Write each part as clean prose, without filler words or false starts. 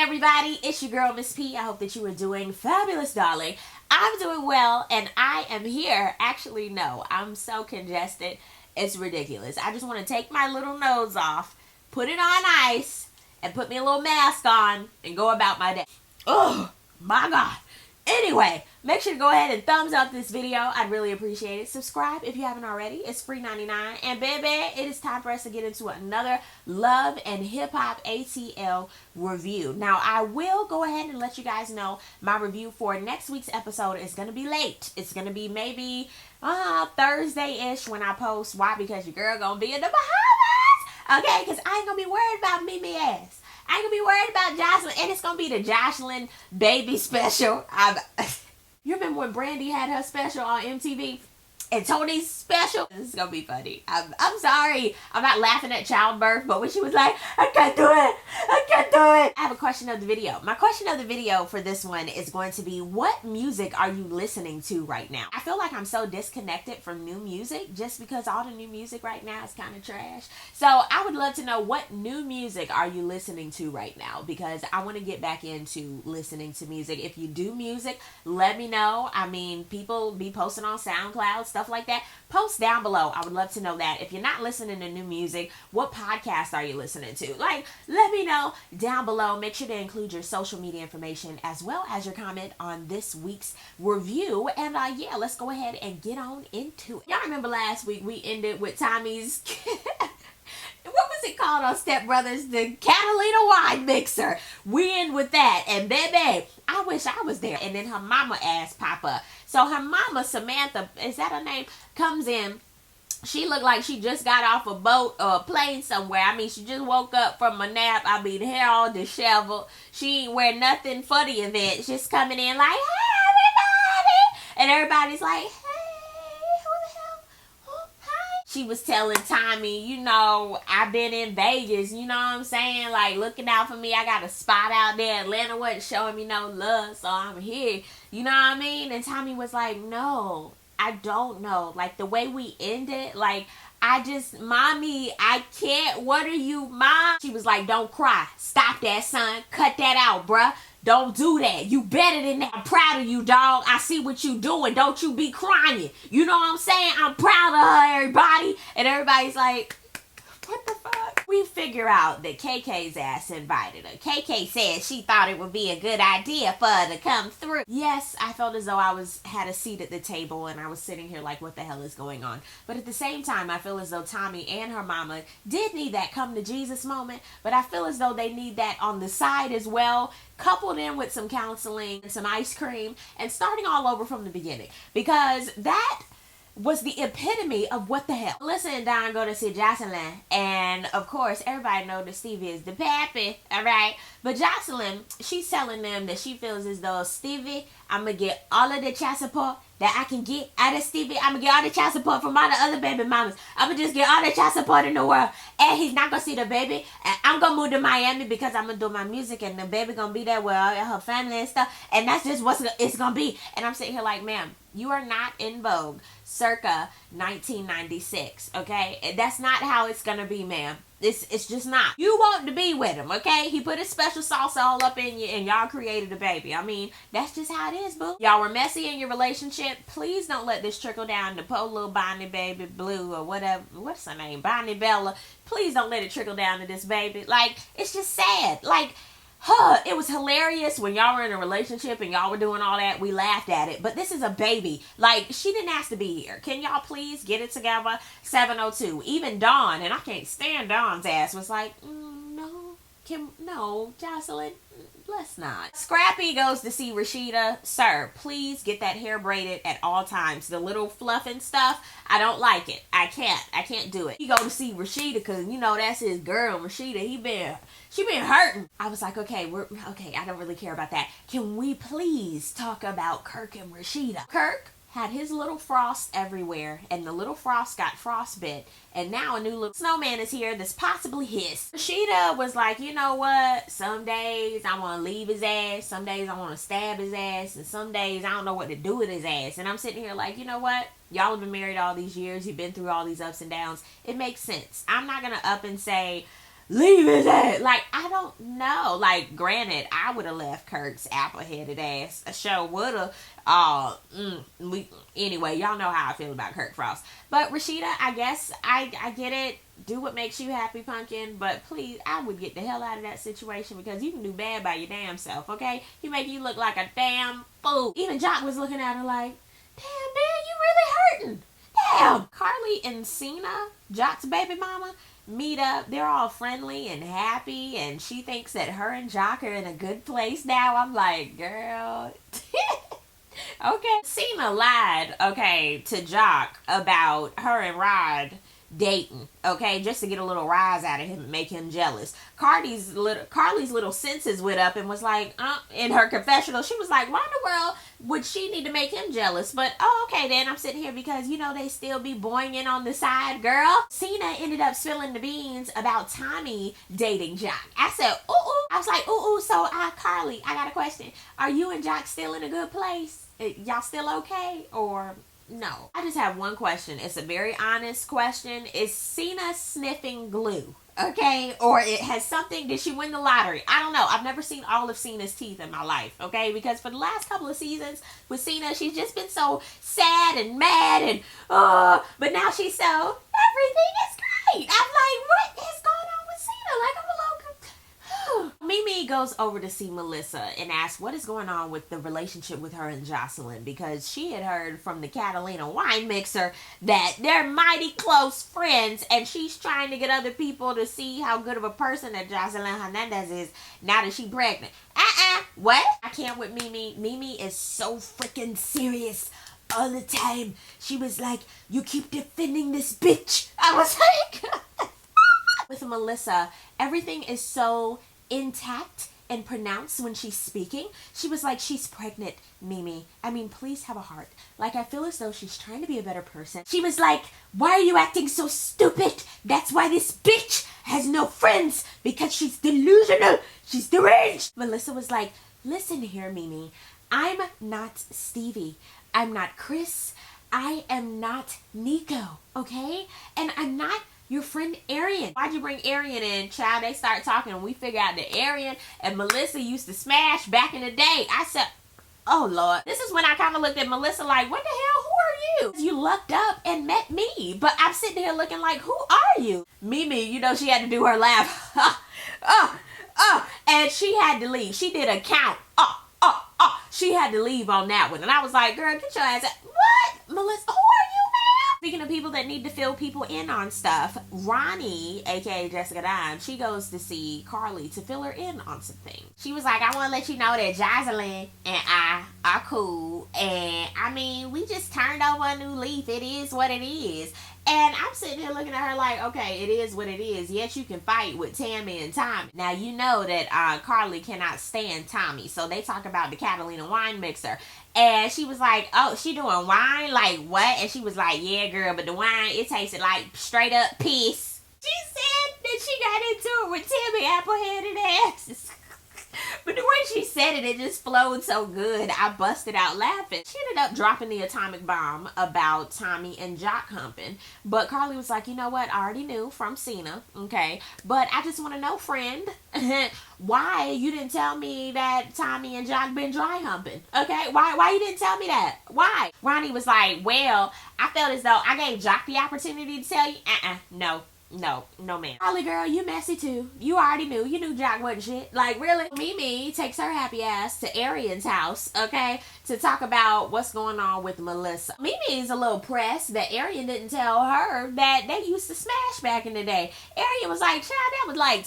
everybody, it's your girl Miss P. I hope that you are doing fabulous, darling. I'm doing well, and I am here. Actually, no, I'm so congested, it's ridiculous. I just want to take my little nose off, put it on ice, and put me a little mask on, and go about my day. Oh, my God. Anyway, make sure to go ahead and thumbs up this video. I'd really appreciate it. Subscribe if you haven't already. It's free 99. And baby, it is time for us to get into another Love and Hip Hop ATL review. Now, I will go ahead and let you guys know my review for next week's episode is going to be late. It's going to be maybe Thursday-ish when I post. Why? Because your girl going to be in the Bahamas. Okay, because I ain't going to be worried about Mimi ass. I ain't gonna be worried about Jocelyn, and it's gonna be the Jocelyn baby special. You remember when Brandy had her special on MTV? And Tony's special? This is gonna be funny. I'm sorry. I'm not laughing at childbirth, but when she was like, I can't do it. I can't do it. I have a question of the video. My question of the video for this one is going to be, what music are you listening to right now? I feel like I'm so disconnected from new music just because all the new music right now is kind of trash. So I would love to know, what new music are you listening to right now? Because I want to get back into listening to music. If you do music, let me know. I mean, people be posting on SoundCloud, stuff like that. Post down below. I would love to know that. If you're not listening to new music, what podcast are you listening to? Like, let me know down below. Make sure to include your social media information as well as your comment on this week's review. And yeah, let's go ahead and get on into it. Y'all remember last week we ended with Tommy's what was it called on Step Brothers? The Catalina wine mixer. We end with that. And baby, I wish I was there. And then her mama ass pop up. So her mama, Samantha, is that her name? Comes in. She looked like she just got off a boat or a plane somewhere. I mean, she just woke up from a nap. I mean, hair all disheveled. She ain't wear nothing for the event. Just coming in like, hey, everybody. And everybody's like, she was telling Tommy, you know, I've been in Vegas, you know what I'm saying? Like, looking out for me. I got a spot out there. Atlanta wasn't showing me no love, so I'm here. You know what I mean? And Tommy was like, no, I don't know. Like, the way we ended, like, Mommy, I can't. What are you, Mom? She was like, don't cry. Stop that, son. Cut that out, bruh. Don't do that. You better than that. I'm proud of you, dog. I see what you doing. Don't you be crying. You know what I'm saying? I'm proud of her, everybody. And everybody's like, what the fuck? We figure out that KK's ass invited her. KK said she thought it would be a good idea for her to come through. Yes, I felt as though I had a seat at the table and I was sitting here like, what the hell is going on? But at the same time, I feel as though Tommy and her mama did need that come to Jesus moment. But I feel as though they need that on the side as well, coupled in with some counseling and some ice cream and starting all over from the beginning. Because that was the epitome of what the hell. Listen, Don go to see Jocelyn, and of course everybody know that Stevie is the pappy, alright? But Jocelyn, she's telling them that she feels as though, Stevie, I'm gonna get all of the child support that I can get out of Stevie. I'm gonna get all the child support from all the other baby mamas. I'm gonna just get all the child support in the world, and he's not gonna see the baby, and I'm gonna move to Miami because I'm gonna do my music, and the baby gonna be there with all her family and stuff, and that's just what it's gonna be. And I'm sitting here like, ma'am, you are not in vogue circa 1996, okay? And that's not how it's gonna be, ma'am. It's just not. You want to be with him, okay? He put his special sauce all up in you and y'all created a baby. I mean, that's just how it is, boo. Y'all were messy in your relationship. Please don't let this trickle down to poor little Bonnie Baby Blue or whatever. What's her name? Bonnie Bella. Please don't let it trickle down to this baby. Like, it's just sad. Like, it was hilarious when y'all were in a relationship and y'all were doing all that. We laughed at it. But this is a baby. Like, she didn't ask to be here. Can y'all please get it together? 702. Even Dawn, and I can't stand Dawn's ass, was like, no, Jocelyn, let's not. Scrappy goes to see Rasheda. Sir, please get that hair braided at all times. The little fluff and stuff, I don't like it. I can't do it. He go to see Rasheda because, you know, that's his girl, Rasheda. She been hurting. I was like, okay, I don't really care about that. Can we please talk about Kirk and Rasheda? Kirk had his little frost everywhere, and the little frost got frostbit, and now a new little snowman is here that's possibly his. Rasheda was like, you know what? Some days I want to leave his ass, some days I want to stab his ass, and some days I don't know what to do with his ass. And I'm sitting here like, you know what? Y'all have been married all these years. You've been through all these ups and downs. It makes sense. I'm not going to up and say, leave his ass. Like, I don't know. Like, granted, I would have left Kirk's apple-headed ass. A show would have. Anyway, y'all know how I feel about Kirk Frost. But Rasheda, I guess I get it. Do what makes you happy, Pumpkin. But please, I would get the hell out of that situation because you can do bad by your damn self, okay? He make you look like a damn fool. Even Jock was looking at her like, damn, man, you really hurting. Damn. Carly and Cena, Jock's baby mama, meet up. They're all friendly and happy, and she thinks that her and Jock are in a good place now. I'm like, girl. Okay. Cena lied, okay, to Jock about her and Rod dating, okay, just to get a little rise out of him and make him jealous. Carly's little senses went up and was like, in her confessional, she was like, why in the world would she need to make him jealous? But, okay, then I'm sitting here because, they still be boinging on the side, girl. Cena ended up spilling the beans about Tommy dating Jock. I said, ooh. I was like, ooh. So, Carly, I got a question. Are you and Jock still in a good place? Y'all still okay? Or... no. I just have one question. It's a very honest question. Is Cena sniffing glue? Okay? Or it has something, did she win the lottery? I don't know. I've never seen all of Cena's teeth in my life. Okay? Because for the last couple of seasons with Cena, she's just been so sad and mad and, but now she's so, everything is great. I'm like, what is going on with Cena? Like, I'm a little Mimi goes over to see Melissa and asks what is going on with the relationship with her and Jocelyn, because she had heard from the Catalina wine mixer that they're mighty close friends, and she's trying to get other people to see how good of a person that Jocelyn Hernandez is now that she's pregnant. What? I can't with Mimi. Mimi is so freaking serious all the time. She was like, you keep defending this bitch. I was like... With Melissa, everything is so intact and pronounced when she's speaking. She was like, she's pregnant, Mimi. I mean, please have a heart. Like, I feel as though she's trying to be a better person. She was like, why are you acting so stupid? That's why this bitch has no friends, because she's delusional. She's deranged. Melissa was like, listen here, Mimi. I'm not Stevie. I'm not Chris. I am not Nico, okay? And I'm not your friend Arian. Why'd you bring Arian in, child? They start talking and we figure out that Arian and Melissa used to smash back in the day. I said, oh Lord. This is when I kind of looked at Melissa like, what the hell? Who are you? You lucked up and met me. But I'm sitting here looking like, who are you? Mimi, she had to do her laugh. And she had to leave. She did a count. She had to leave on that one. And I was like, girl, get your ass out. What? Melissa, who are you, ma'am? Speaking of people that need to fill people in on stuff, Ronnie, aka Jessica Dime, she goes to see Carly to fill her in on some things. She was like, I want to let you know that Jocelyn and I are cool. And I mean, we just turned over a new leaf. It is what it is. And I'm sitting here looking at her like, okay, it is what it is. Yes, you can fight with Tammy and Tommy. Now, you know that Carly cannot stand Tommy. So they talk about the Catalina wine mixer. And she was like, oh, she doing wine? Like, what? And she was like, yeah, girl, but the wine, it tasted like straight up piss. She said that she got into it with Tammy apple-headed asses. But the way she said it, it just flowed so good. I busted out laughing. She ended up dropping the atomic bomb about Tommy and Jock humping. But Carly was like, you know what? I already knew from Cena. Okay. But I just want to know, friend, why you didn't tell me that Tommy and Jock been dry humping? Okay. Why you didn't tell me that? Why? Ronnie was like, well, I felt as though I gave Jock the opportunity to tell you. No, ma'am. Holly girl, you messy too. You already knew. You knew Jock wasn't shit. Like, really? Mimi takes her happy ass to Arian's house, okay, to talk about what's going on with Melissa. Mimi is a little pressed that Arian didn't tell her that they used to smash back in the day. Arian was like, child, that was like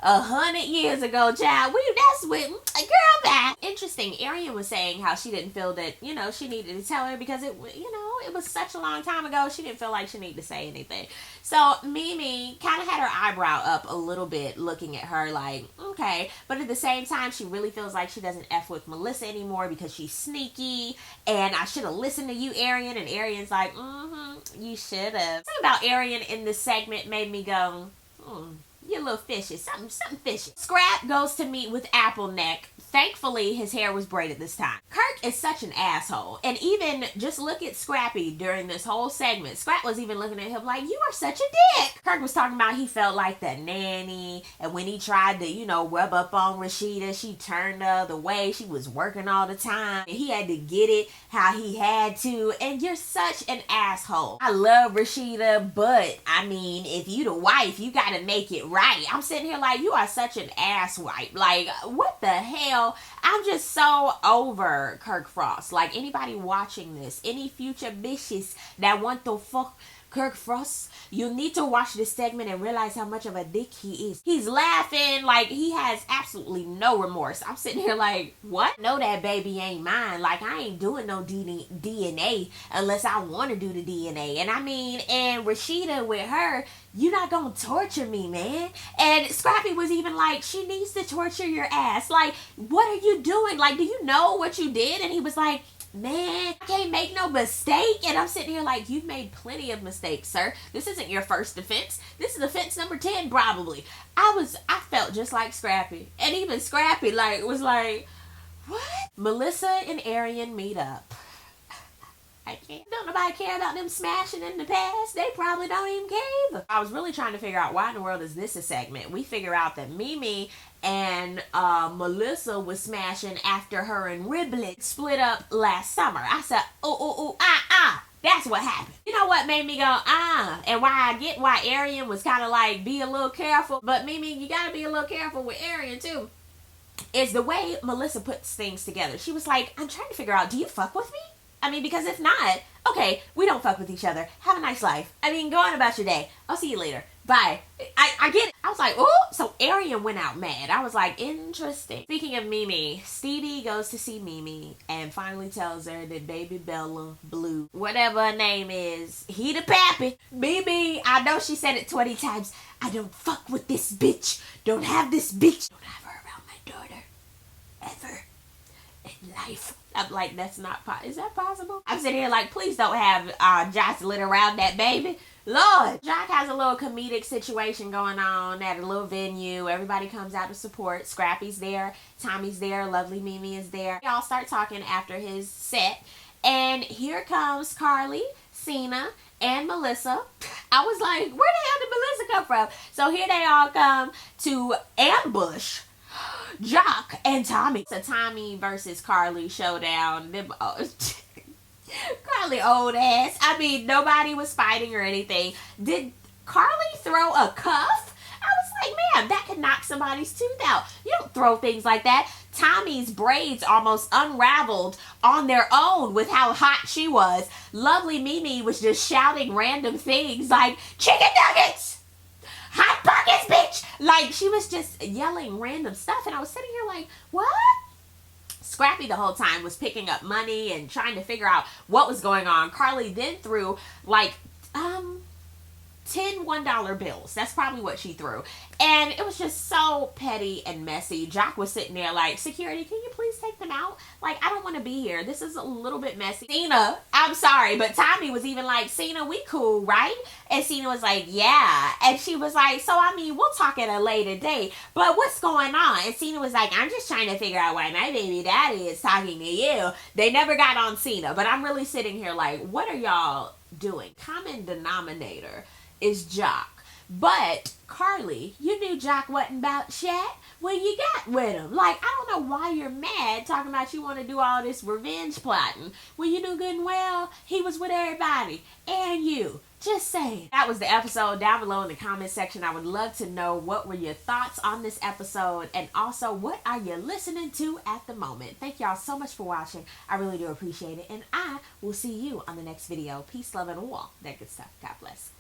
100 years ago, child. That's with girl back. Interesting. Arian was saying how she didn't feel that, she needed to tell her because it was such a long time ago. She didn't feel like she needed to say anything. So Mimi kind of had her eyebrow up a little bit looking at her like, okay. But at the same time, she really feels like she doesn't F with Melissa anymore because she's sneaky. And I should have listened to you, Arian. And Arian's like, you should have. Something about Arian in this segment made me go, you're a little fishy. Something fishy. Scrap goes to meet with Appleneck. Thankfully, his hair was braided this time. Kirk is such an asshole. And even just look at Scrappy during this whole segment. Scrap was even looking at him like, you are such a dick. Kirk was talking about he felt like the nanny. And when he tried to, rub up on Rasheda, she turned the other way. She was working all the time. And he had to get it how he had to. And you're such an asshole. I love Rasheda, but I mean, if you the wife, you gotta make it right. I'm sitting here like, you are such an asswipe. Like, what the hell? I'm just so over Kirk Frost. Like, anybody watching this, any future bitches that want to fuck Kirk Frost, you need to watch this segment and realize how much of a dick he is. He's laughing like he has absolutely no remorse. I'm sitting here like, what? No, that baby ain't mine. Like, I ain't doing no DNA unless I want to do the DNA. And I mean, and Rasheda with her, you're not gonna torture me, man. And Scrappy was even like, she needs to torture your ass. Like, what are you doing? Like, do you know what you did? And he was like, man, I can't make no mistake. And I'm sitting here like, you've made plenty of mistakes, sir. This isn't your first offense. This is offense number 10, probably. I felt just like Scrappy. And even Scrappy was like, what? Melissa and Arian meet up. I can't. Don't nobody care about them smashing in the past. They probably don't even care. I was really trying to figure out why in the world is this a segment. We figure out that Mimi and Melissa was smashing after her and Riblet split up last summer. I said, that's what happened. You know what made me go, and why I get why Arian was kind of like, be a little careful. But Mimi, you gotta be a little careful with Arian too. Is the way Melissa puts things together. She was like, I'm trying to figure out, do you fuck with me? I mean, because if not, okay, we don't fuck with each other. Have a nice life. I mean, go on about your day. I'll see you later. Bye. I get it. I was like, oh, so Arian went out mad. I was like, interesting. Speaking of Mimi, Stevie goes to see Mimi and finally tells her that baby Bella, Blue, whatever her name is, he the pappy. Mimi, I know she said it 20 times. I don't fuck with this bitch. Don't have this bitch. Don't have her around my daughter. Ever. In life. I'm like, that's not is that possible? I'm sitting here like, please don't have Jocelyn around that baby. Lord. Jock has a little comedic situation going on at a little venue. Everybody comes out to support. Scrappy's there. Tommy's there. Lovely Mimi is there. They all start talking after his set. And here comes Carly, Cena, and Melissa. I was like, where the hell did Melissa come from? So here they all come to ambush Jock and Tommy. It's a Tommy versus Carly showdown. Carly old ass. I mean, nobody was fighting or anything. Did Carly throw a cuff? I was like, ma'am, that could knock somebody's tooth out. You don't throw things like that. Tommy's braids almost unraveled on their own with how hot she was. Lovely Mimi was just shouting random things like, chicken nuggets! Hot pockets, bitch! Like, she was just yelling random stuff, and I was sitting here like, what? Scrappy the whole time was picking up money and trying to figure out what was going on. Carly then threw, like, 10 $1 bills. That's probably what she threw. And it was just so petty and messy. Jock was sitting there like, security, can you please take them out? Like, I don't want to be here. This is a little bit messy. Cena, I'm sorry, but Tommy was even like, Cena, we cool, right? And Cena was like, yeah. And she was like, so, I mean, we'll talk at a later date, but what's going on? And Cena was like, I'm just trying to figure out why my baby daddy is talking to you. They never got on Cena, but I'm really sitting here like, what are y'all doing? Common denominator is Jock. But Carly, you knew Jock wasn't about chat. Well, you got with him. Like, I don't know why you're mad talking about you want to do all this revenge plotting. Well, you knew good and well he was with everybody. And you. Just saying. That was the episode. Down below in the comment section, I would love to know what were your thoughts on this episode. And also, what are you listening to at the moment? Thank y'all so much for watching. I really do appreciate it. And I will see you on the next video. Peace, love, and all that good stuff. God bless.